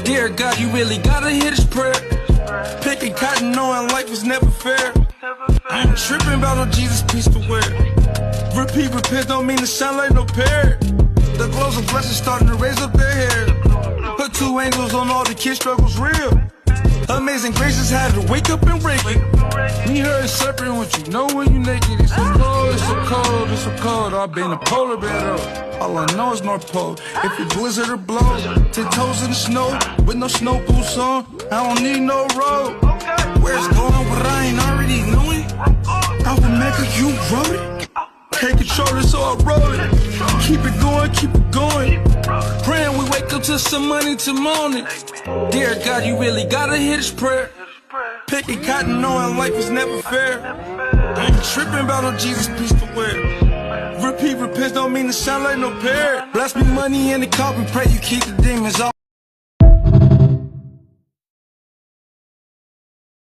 Dear God, you really gotta hear this prayer. Picking cotton knowing life was never fair. I ain't tripping about no Jesus piece to wear. Repeat, repent don't mean to sound like no parrot. The glows of blessings starting to raise up their hair. Put two angels on all the kids' struggles real. Amazing graces had to wake up and break it. We heard serpent what you know when you naked. It's so cold, it's so cold, it's so cold. I've been a polar bear though. All I know is North Pole. If it blizzard or blow, 10 toes in the snow with no snow boots on. I don't need no road. Where it's going, but I ain't already knowing. I will make a you wrote it. Can't control it, so I wrote it. Keep it going, keep it going. Praying we wake up to some money to morning. Dear God, you really gotta hear this prayer. Picking cotton knowing life was never fair. I ain't tripping about no Jesus piece to wear. Repeat, repent don't mean to sound like no parrot. Bless me money in the cup and pray you keep the demons off.